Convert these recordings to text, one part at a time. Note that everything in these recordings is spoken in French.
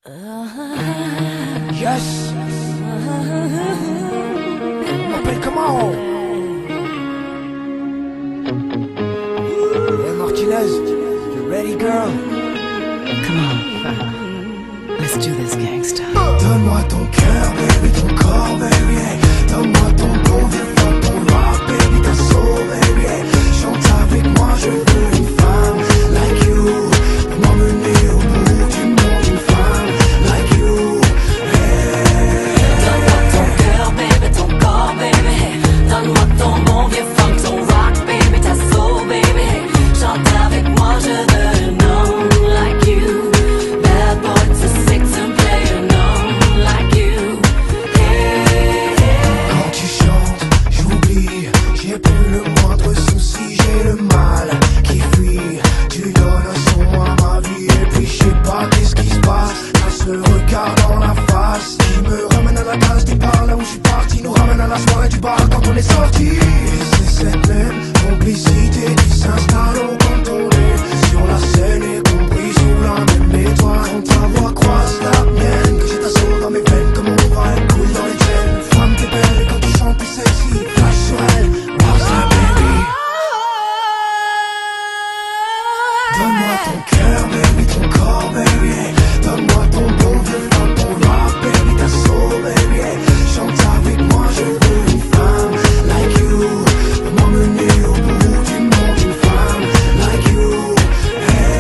Yes. On m'appelle comment? Hey Martinez, you ready girl? Come on. Let's do this, gangsta. Donne-moi ton cœur, baby, ton corps, baby, hey. Donne-moi ton bon vieux funk, ton rock, baby, ta soul, baby, hey. Chante avec moi, je veux une femme like you. Pour m'emmener au bout du monde, une femme like you, hey. Donne-moi ton cœur, baby, ton corps, baby, hey. Donne-moi ton bon vieux funk, ton rock, baby, ta soul, baby, hey. Chante avec moi, je veux un homme like you. Bad boy to six and play an homme like you, hey, hey. Quand tu chantes, j'oublie, j'ai plus le moindre souci, j'ai le mal qui fuit. Tu donnes un son à ma vie et puis je sais pas qu'est-ce qui se passe. T'as ce regard dans la face qui me ramène à la case départ, là où je suis parti, nous ramène à la soirée du bar quand on est sorti. Et c'est cette même complicité qui s'installe au quand on est sur la scène et compris sous la même étoile. Quand ta voix croise la mienne, que j'ai ta soul dans mes veines, comme mon bras elle coule dans les chaînes. Femme t'es belle et quand tu chantes t'es sexy, flash sur elle, rockstar baby. Donne-moi ton cœur baby, ton corps baby, hey. Donne-moi ton bon vieux funk, ton rock baby, ta soul baby, hey. Chante avec moi, je veux une femme like you. Pour m'emmener au bout du monde, une femme like you, hey.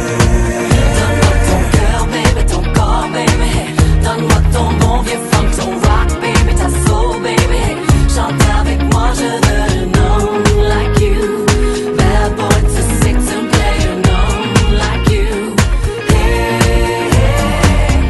Donne-moi ton cœur, baby, ton corps, baby, hey. Donne-moi ton bon vieux funk, ton rock, baby, ta soul, baby, hey. Chante avec moi, je veux un homme like you. Bad boy to six and play an homme like you, hey, hey.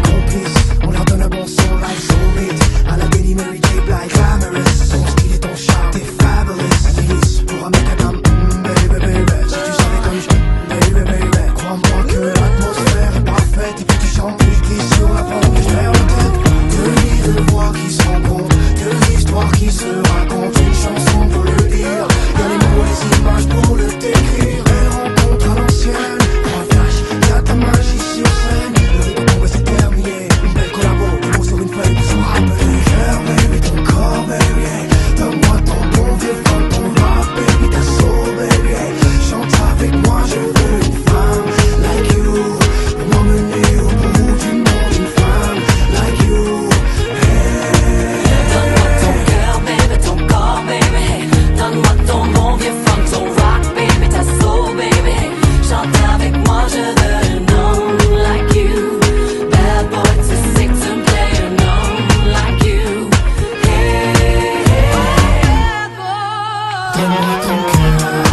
Complice, on leur donne un bon son like Soulmate. À la Benny Mary J. Blige, glamorous. Ton style et ton charme, t'es fabulous. Délice pour un mec à dame, baby, baby. Si tu savais comme je baby, baby. Crois-moi que l'atmosphère est parfaite. Et puis tu chantes, puis je glisse sur la pente et je perds la tête. Deux lits de voix qui se rencontrent, deux histoires qui se racontent. Une chanson pour le dire, y'a les mots, les images pour le décrire. Les rencontres à l'ancienne, un flash, y'a ta magie sur scène. Le rythme pourrait s'éternier, une belle collabo, des mots sur une feuille pour se rappeler. Cœur baby, ton corps baby, hey. Donne-moi ton bon vieux funk, ton rock baby, ta soul baby, hey. Chante avec moi, je veux une femme like you. Pour m'emmener au bout du monde, une femme like you, hey. Donne-moi ton cœur, baby, ton corps, baby, hey. Donne-moi ton bon vieux funk, ton rock, baby, ta soul, baby, hey. Chante avec moi, je veux un homme like you. Bad boy to six and play an homme like you, hey, hey. Donne-moi ton cœur.